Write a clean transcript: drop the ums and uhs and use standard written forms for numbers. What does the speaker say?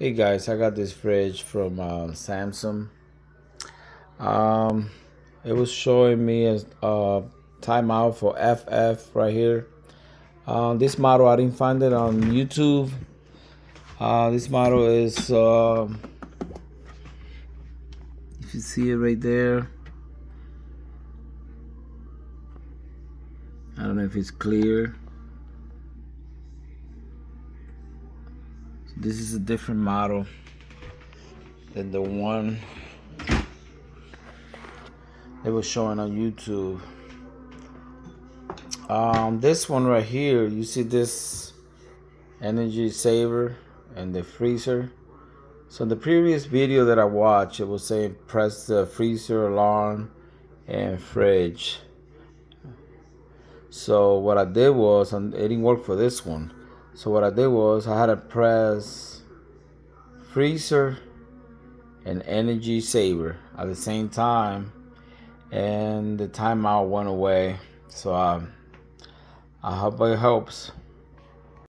Hey guys, I got this fridge from Samsung. Um, it was showing me a timeout for FF right here. This model I didn't find it on YouTube. This model is, if you see it right there, I don't know if it's clear. This is a different model than the one it was showing on YouTube. This one right here, you see this energy saver and the freezer. So in the previous video that I watched, it was saying press the freezer, alarm, and fridge. So what I did was, and it didn't work for this one. So what I did was I had to press freezer and energy saver at the same time, and the timeout went away. So I hope it helps.